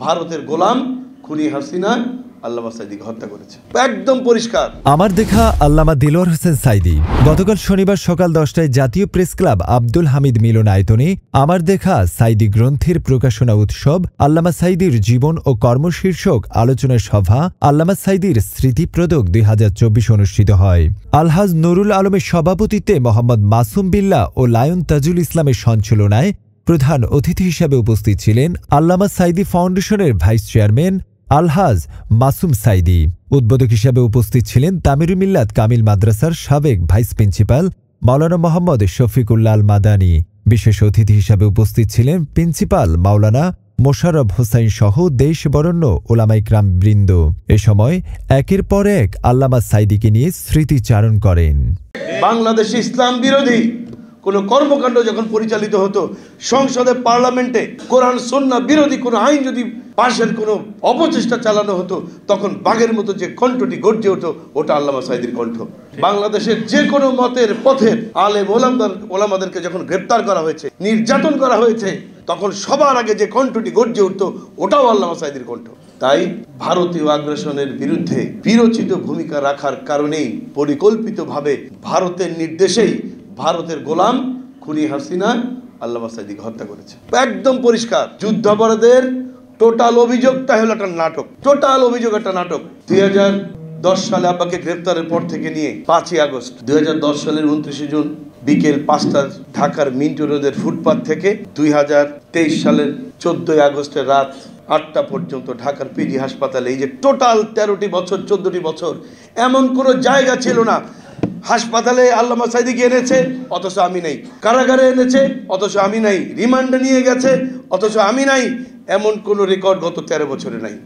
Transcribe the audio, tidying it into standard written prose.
ভারতের গোলাম খুনি হাসিনা আল্লামা সাঈদীকে হত্যা করেছে, একদম পরিষ্কার। আমার দেখা আল্লামা দিলওয়ার হোসেন সাঈদী। গতকাল শনিবার সকাল 10টায় জাতীয় প্রেস ক্লাব আব্দুল হামিদ মিলনায়তনে আমার দেখা সাঈদী গ্রন্থের প্রকাশনা উৎসব, আল্লামা সাঈদীর জীবন ও কর্মশীর্ষক আলোচনা সভা আল্লামা সাঈদীর স্মৃতিপ্রদক 2024 অনুষ্ঠিত হয়। আলহাজ নুরুল আলমের সভাপতিত্বে মোহাম্মদ মাসুম বিল্লাহ ও লায়ন তাজুল ইসলামের সঞ্চালনায় প্রধান অতিথি হিসেবে উপস্থিত ছিলেন আল্লামা সাঈদী ফাউন্ডেশনের ভাইস চেয়ারম্যান আলহাজ মাসুম সাঈদী। উদ্বোধক হিসেবে উপস্থিত ছিলেন তামিরুল মিল্লাত কামিল মাদ্রাসার সাবেক ভাইস প্রিন্সিপাল মাওলানা মোহাম্মদ শফিকুল্লাহ আল মাদানী। বিশেষ অতিথি হিসেবে উপস্থিত ছিলেন প্রিন্সিপাল মাওলানা মোশাররফ হোসাইন সহ দেশ বরেণ্য ওলামা ইকরাম বৃন্দ। এ সময় একের পর এক আল্লামা সাঈদীকে নিয়ে স্মৃতিচারণ করেন। বাংলাদেশে ইসলাম বিরোধী কোনো কর্মকাণ্ড যখন পরিচালিত হতো, সংসদে পার্লামেন্টে কোরআন সুন্নাহ বিরোধী কোনো আইন যদি পাশের কোনো অপচেষ্টা চালানো হতো, তখন বাঘের মতো যে কণ্ঠটি গর্জে ওঠো, ওটা আল্লামা সাঈদীর কণ্ঠ। বাংলাদেশের যে কোনো মতের পথের আলেম ওলামাদেরকে যখন গ্রেপ্তার করা হয়েছে, নির্যাতন করা হয়েছে, তখন সবার আগে যে কণ্ঠটি গর্জে উঠতো, ওটাও আল্লামা সাঈদীর কণ্ঠ। তাই ভারতীয় আগ্রাসনের বিরুদ্ধে বিরোচিত ভূমিকা রাখার কারণেই পরিকল্পিতভাবে ভারতের নির্দেশেই ভারতের গোলাম খুনি হাসিনা আল্লামা সাঈদীকে হত্যা করেছে, একদম পরিষ্কার। যুদ্ধাপরাধের টোটাল অভিযোগটা হলো একটা নাটক, টোটাল অভিযোগ একটা নাটক। 2010 সালে আব্বাকে গ্রেপ্তারের পর থেকে নিয়ে 5ই আগস্ট 2010 সালের 29 জুন বিকেল 5টা ঢাকার মিন্টো রোডের ফুটপাত থেকে 2023 সালের 14 আগস্টের রাত 8টা পর্যন্ত ঢাকার পিজি হাসপাতালে, এই যে টোটাল 13টি বছর 14টি বছর, এমন কোনো জায়গা ছিল না হাসপাতালে আল্লামা সাঈদীকে এনেছে অথচ আমি নাই, কারাগারে এনেছে অথচ আমি নাই, রিমান্ডে নিয়ে গেছে অথচ আমি নাই, এমন কোনো রেকর্ড গত 13 বছরে নাই।